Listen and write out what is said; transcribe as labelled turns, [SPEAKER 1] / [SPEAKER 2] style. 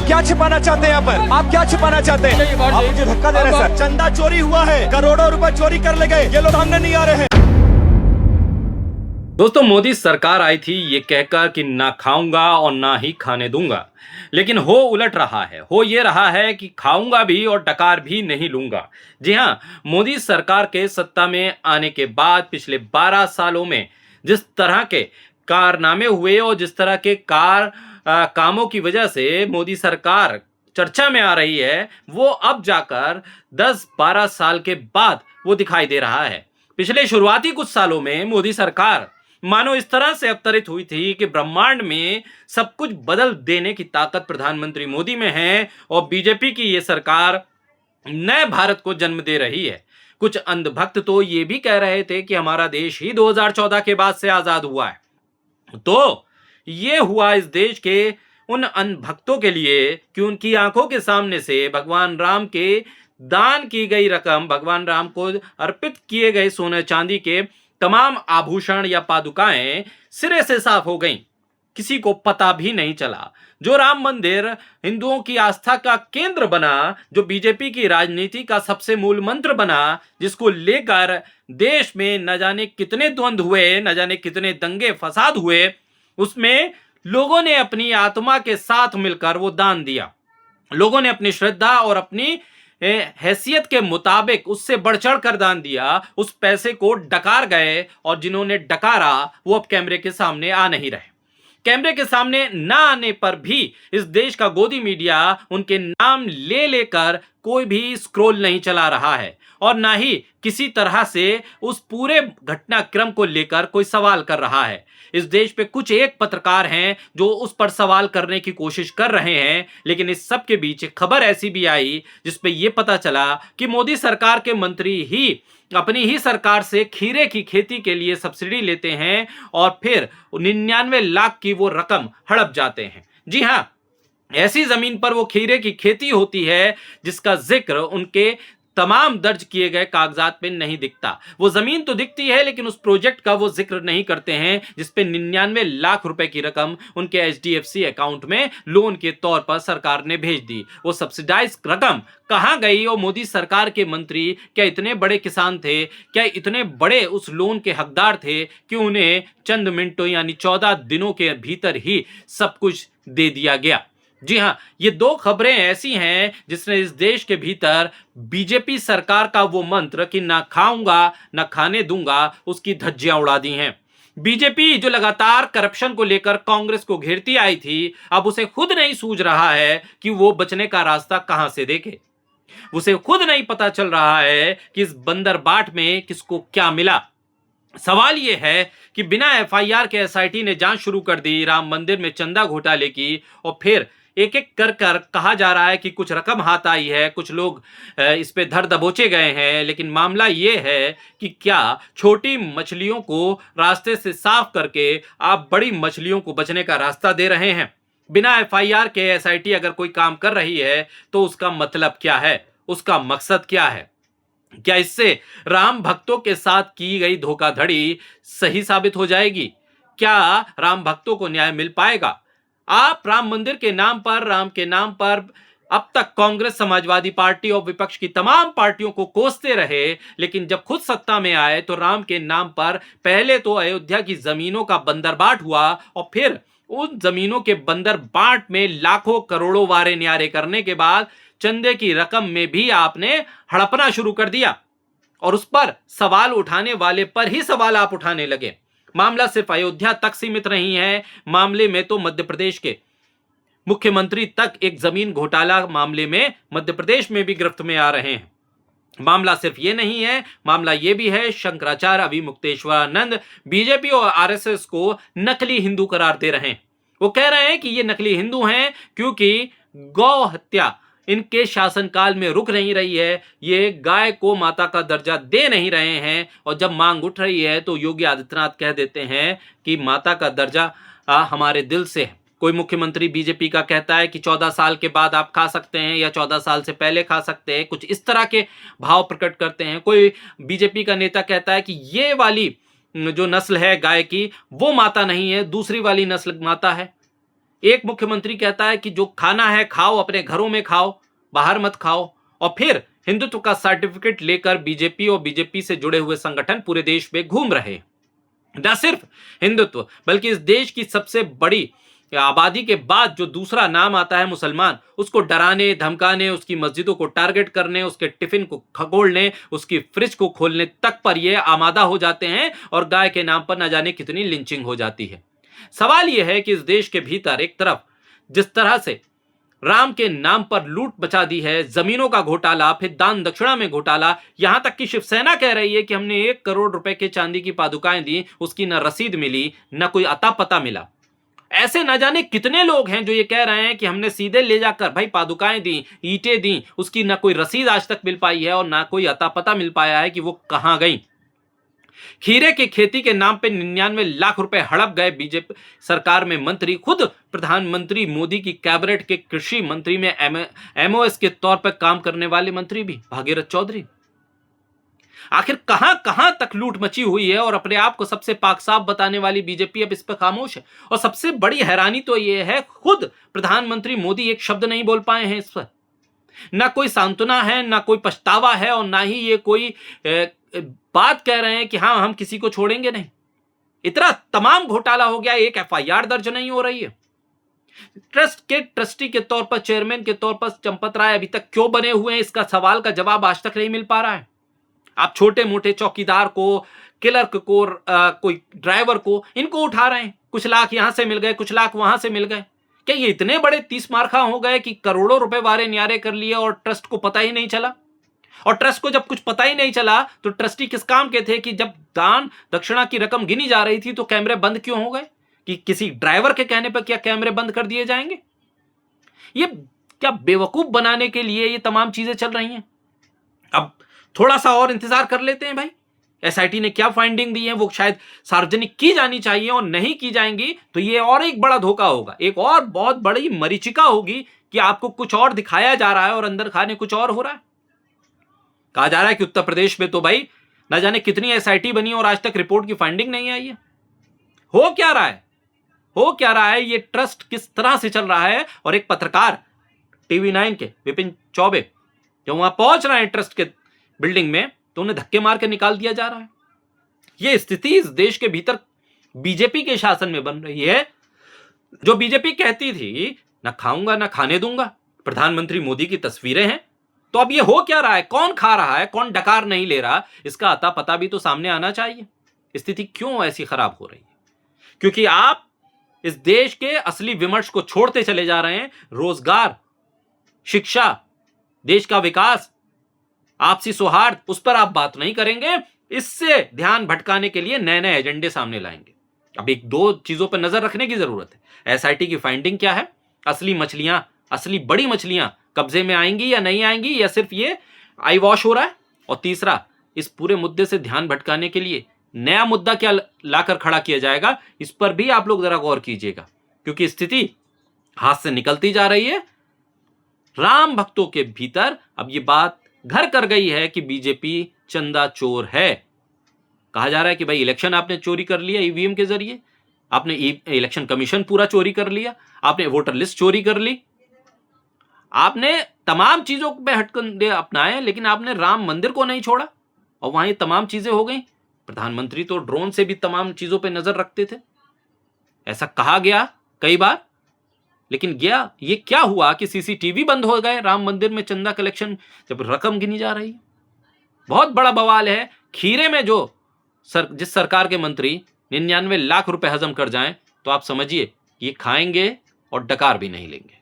[SPEAKER 1] क्या छिपाना चाहते हैं यहाँ पर? आप क्या छिपाना चाहते हैं? आप मुझे धक्का दे रहे हैं सर। चंदा चोरी हुआ है, करोड़ों रुपए चोरी कर ले गए, ये लोग सामने नहीं आ रहे हैं।
[SPEAKER 2] दोस्तों, मोदी सरकार आई थी ये कहकर कि ना खाऊंगा और ना ही खाने दूंगा, लेकिन हो उलट रहा है। हो ये रहा है कि खाऊंगा भी और डकार भी नहीं लूंगा। जी हाँ, मोदी सरकार के सत्ता में आने के बाद पिछले 12 सालों में जिस तरह के कारनामे हुए और जिस तरह के कामों की वजह से मोदी सरकार चर्चा में आ रही है, वो अब जाकर 10-12 साल के बाद वो दिखाई दे रहा है। पिछले शुरुआती कुछ सालों में मोदी सरकार मानो इस तरह से अवतरित हुई थी कि ब्रह्मांड में सब कुछ बदल देने की ताकत प्रधानमंत्री मोदी में है और बीजेपी की ये सरकार नए भारत को जन्म दे रही है। कुछ अंधभक्त तो ये भी कह रहे थे कि हमारा देश ही 2014 के बाद से आजाद हुआ है। तो ये हुआ इस देश के उन अंधभक्तों के लिए कि उनकी आंखों के सामने से भगवान राम के दान की गई रकम, भगवान राम को अर्पित किए गए सोने चांदी के तमाम आभूषण या पादुकाएं सिरे से साफ हो गईं। किसी को पता भी नहीं चला। जो राम मंदिर हिंदुओं की आस्था का केंद्र बना, जो बीजेपी की राजनीति का सबसे मूल मंत्र बना, जिसको लेकर देश में न जाने कितने द्वंद्व हुए, न जाने कितने दंगे फसाद हुए, उसमें लोगों ने अपनी आत्मा के साथ मिलकर वो दान दिया। लोगों ने अपनी श्रद्धा और अपनी हैसियत के मुताबिक उससे बढ़ चढ़ कर दान दिया। उस पैसे को डकार गए और जिन्होंने डकारा वो अब कैमरे के सामने आ नहीं रहे। कैमरे के सामने ना आने पर भी इस देश का गोदी मीडिया उनके नाम ले लेकर कोई भी स्क्रॉल नहीं चला रहा है और ना ही किसी तरह से उस पूरे घटनाक्रम को लेकर कोई सवाल कर रहा है। इस देश पे कुछ एक पत्रकार हैं जो उस पर सवाल करने की कोशिश कर रहे हैं, लेकिन इस सब के बीच एक खबर ऐसी भी आई जिसपे ये पता चला कि मोदी सरकार के मंत्री ही अपनी ही सरकार से खीरे की खेती के लिए सब्सिडी लेते हैं और फिर 99 लाख की वो रकम हड़प जाते हैं। जी हाँ, ऐसी जमीन पर वो खीरे की खेती होती है जिसका जिक्र उनके तमाम दर्ज किए गए कागजात पे नहीं दिखता। वो जमीन तो दिखती है लेकिन उस प्रोजेक्ट का वो जिक्र नहीं करते हैं जिसपे 99 लाख रुपए की रकम उनके HDFC अकाउंट में लोन के तौर पर सरकार ने भेज दी। वो सब्सिडाइज रकम कहां गई? और मोदी सरकार के मंत्री क्या इतने बड़े किसान थे, क्या इतने बड़े उस लोन के हकदार थे कि उन्हें चंद मिनटों यानी 14 दिनों के भीतर ही सब कुछ दे दिया गया? जी हां, ये दो खबरें ऐसी हैं जिसने इस देश के भीतर बीजेपी सरकार का वो मंत्र कि ना खाऊंगा ना खाने दूंगा उसकी धज्जियां उड़ा दी हैं। बीजेपी जो लगातार करप्शन को लेकर कांग्रेस को घेरती आई थी, अब उसे खुद नहीं सूझ रहा है कि वो बचने का रास्ता कहां से देखे। उसे खुद नहीं पता चल रहा है कि इस बंदरबाट में किसको क्या मिला। सवाल यह है कि बिना FIR के SIT ने जांच शुरू कर दी राम मंदिर में चंदा घोटाले की और फिर एक एक कर कर कहा जा रहा है कि कुछ रकम हाथ आई है, कुछ लोग इस पे धर दबोचे गए हैं। लेकिन मामला ये है कि क्या छोटी मछलियों को रास्ते से साफ करके आप बड़ी मछलियों को बचने का रास्ता दे रहे हैं? बिना FIR के SIT अगर कोई काम कर रही है तो उसका मतलब क्या है, उसका मकसद क्या है? क्या इससे राम भक्तों के साथ की गई धोखाधड़ी सही साबित हो जाएगी? क्या राम भक्तों को न्याय मिल पाएगा? आप राम मंदिर के नाम पर, राम के नाम पर अब तक कांग्रेस, समाजवादी पार्टी और विपक्ष की तमाम पार्टियों को कोसते रहे, लेकिन जब खुद सत्ता में आए तो राम के नाम पर पहले तो अयोध्या की जमीनों का बंदरबाट हुआ और फिर उन जमीनों के बंदरबाट में लाखों करोड़ों वारे न्यारे करने के बाद चंदे की रकम में भी आपने हड़पना शुरू कर दिया और उस पर सवाल उठाने वाले पर ही सवाल आप उठाने लगे। मामला सिर्फ अयोध्या तक सीमित नहीं है, मामले में तो मध्य प्रदेश के मुख्यमंत्री तक एक जमीन घोटाला मामले में मध्य प्रदेश में भी गिरफ्त में आ रहे हैं। मामला सिर्फ ये नहीं है, मामला ये भी है शंकराचार्य अभिमुक्तेश्वरानंद बीजेपी और RSS को नकली हिंदू करार दे रहे हैं। वो कह रहे हैं कि ये नकली हिंदू हैं क्योंकि गौ हत्या इनके शासनकाल में रुक नहीं रही है, ये गाय को माता का दर्जा दे नहीं रहे हैं और जब मांग उठ रही है तो योगी आदित्यनाथ कह देते हैं कि माता का दर्जा हमारे दिल से है। कोई मुख्यमंत्री बीजेपी का कहता है कि 14 साल के बाद आप खा सकते हैं या 14 साल से पहले खा सकते हैं, कुछ इस तरह के भाव प्रकट करते हैं। कोई बीजेपी का नेता कहता है कि ये वाली जो नस्ल है गाय की वो माता नहीं है, दूसरी वाली नस्ल माता है। एक मुख्यमंत्री कहता है कि जो खाना है खाओ, अपने घरों में खाओ, बाहर मत खाओ, और फिर हिंदुत्व का सर्टिफिकेट लेकर बीजेपी और बीजेपी से जुड़े हुए संगठन पूरे देश में घूम रहे हैं। न सिर्फ हिंदुत्व बल्कि इस देश की सबसे बड़ी आबादी के बाद जो दूसरा नाम आता है मुसलमान, उसको डराने धमकाने, उसकी मस्जिदों को टारगेट करने, उसके टिफिन को खगोलने, उसकी फ्रिज को खोलने तक पर ये आमादा हो जाते हैं और गाय के नाम पर न जाने कितनी लिंचिंग हो जाती है। सवाल यह है कि इस देश के भीतर एक तरफ जिस तरह से राम के नाम पर लूट मचा दी है, जमीनों का घोटाला, फिर दान दक्षिणा में घोटाला, यहां तक कि शिवसेना कह रही है कि हमने 1 करोड़ रुपए के चांदी की पादुकाएं दी, उसकी न रसीद मिली, न कोई अता पता मिला। ऐसे न जाने कितने लोग हैं जो ये कह रहे हैं कि हमने सीधे ले जाकर भाई पादुकाएं दी, ईंटें दी, उसकी न कोई रसीद आज तक मिल पाई है और ना कोई अता पता मिल पाया है कि वो कहां गई। खीरे की खेती के नाम पे 99 लाख रुपए हड़प गए बीजेपी सरकार में मंत्री, खुद प्रधानमंत्री मोदी की कैबिनेट के कृषि मंत्री में एमओएस के तौर पर काम करने वाले मंत्री भी भागीरथ चौधरी। आखिर कहां कहां तक लूट मची हुई है और अपने आप को सबसे पाक साफ बताने वाली बीजेपी अब इस पर खामोश है। और सबसे बड़ी हैरानी तो यह है, खुद प्रधानमंत्री मोदी एक शब्द नहीं बोल पाए हैं इस पर। ना कोई सांत्वना है, ना कोई पछतावा है, और ना ही ये कोई बात कह रहे हैं कि हाँ हम किसी को छोड़ेंगे नहीं। इतना तमाम घोटाला हो गया, एक एफआईआर दर्ज नहीं हो रही है। ट्रस्ट के ट्रस्टी के तौर पर, चेयरमैन के तौर पर चंपत राय अभी तक क्यों बने हुए हैं, इसका सवाल का जवाब आज तक नहीं मिल पा रहा है। आप छोटे मोटे चौकीदार को, क्लर्क को, कोई ड्राइवर को, इनको उठा रहे हैं, कुछ लाख यहां से मिल गए, कुछ लाख वहां से मिल गए। क्या ये इतने बड़े 30 मार्खा हो गए कि करोड़ों रुपए वारे न्यारे कर लिए और ट्रस्ट को पता ही नहीं चला? और ट्रस्ट को जब कुछ पता ही नहीं चला तो ट्रस्टी किस काम के थे कि जब दान दक्षिणा की रकम गिनी जा रही थी तो कैमरे बंद क्यों हो गए? कि किसी ड्राइवर के कहने पर क्या कैमरे बंद कर दिए जाएंगे? ये क्या बेवकूफ बनाने के लिए ये तमाम चीजें चल रही हैं? अब थोड़ा सा और इंतजार कर लेते हैं भाई, एसआईटी ने क्या फाइंडिंग दी है वो शायद सार्वजनिक की जानी चाहिए, और नहीं की जाएंगी तो ये और एक बड़ा धोखा होगा, एक और बहुत बड़ी मरीचिका होगी कि आपको कुछ और दिखाया जा रहा है और अंदर खाने कुछ और हो रहा है। कहा जा रहा है कि उत्तर प्रदेश में तो भाई न जाने कितनी एसआईटी बनी और आज तक रिपोर्ट की फाइंडिंग नहीं आई है। हो क्या रहा है, हो क्या रहा है, ये ट्रस्ट किस तरह से चल रहा है? और एक पत्रकार टीवी 9 के विपिन चौबे जो वहां पहुंच रहे हैं ट्रस्ट के बिल्डिंग में, तो उन्हें धक्के मार के निकाल दिया जा रहा है। यह स्थिति इस देश के भीतर बीजेपी के शासन में बन रही है। जो बीजेपी कहती थी ना खाऊंगा ना खाने दूंगा, प्रधानमंत्री मोदी की तस्वीरें हैं, तो अब ये हो क्या रहा है? कौन खा रहा है, कौन डकार नहीं ले रहा, इसका अता पता भी तो सामने आना चाहिए। स्थिति क्यों ऐसी खराब हो रही है? क्योंकि आप इस देश के असली विमर्श को छोड़ते चले जा रहे हैं। रोजगार, शिक्षा, देश का विकास, आपसी सौहार्द, उस पर आप बात नहीं करेंगे। इससे ध्यान भटकाने के लिए नए नए एजेंडे सामने लाएंगे। अब एक दो चीजों पर नजर रखने की जरूरत है। एसआईटी की फाइंडिंग क्या है? असली मछलियां, असली बड़ी मछलियां कब्जे में आएंगी या नहीं आएंगी, या सिर्फ ये आई वॉश हो रहा है? और तीसरा, इस पूरे मुद्दे से ध्यान भटकाने के लिए नया मुद्दा क्या लाकर खड़ा किया जाएगा, इस पर भी आप लोग जरा गौर कीजिएगा, क्योंकि स्थिति हाथ से निकलती जा रही है। राम भक्तों के भीतर अब ये बात घर कर गई है कि बीजेपी चंदा चोर है। कहा जा रहा है कि भाई इलेक्शन आपने चोरी कर लिया ईवीएम के जरिए, आपने इलेक्शन कमीशन पूरा चोरी कर लिया, आपने वोटर लिस्ट चोरी कर ली, आपने तमाम चीजों पे हटकंडे अपनाए, लेकिन आपने राम मंदिर को नहीं छोड़ा और वहां ये तमाम चीजें हो गई। प्रधानमंत्री तो ड्रोन से भी तमाम चीजों पे नजर रखते थे, ऐसा कहा गया कई बार, लेकिन गया ये क्या हुआ कि सीसीटीवी बंद हो गए राम मंदिर में चंदा कलेक्शन जब रकम गिनी जा रही है। बहुत बड़ा बवाल है। खीरे में जो जिस सरकार के मंत्री 99 लाख रुपए हजम कर जाएं, तो आप समझिए ये खाएंगे और डकार भी नहीं लेंगे।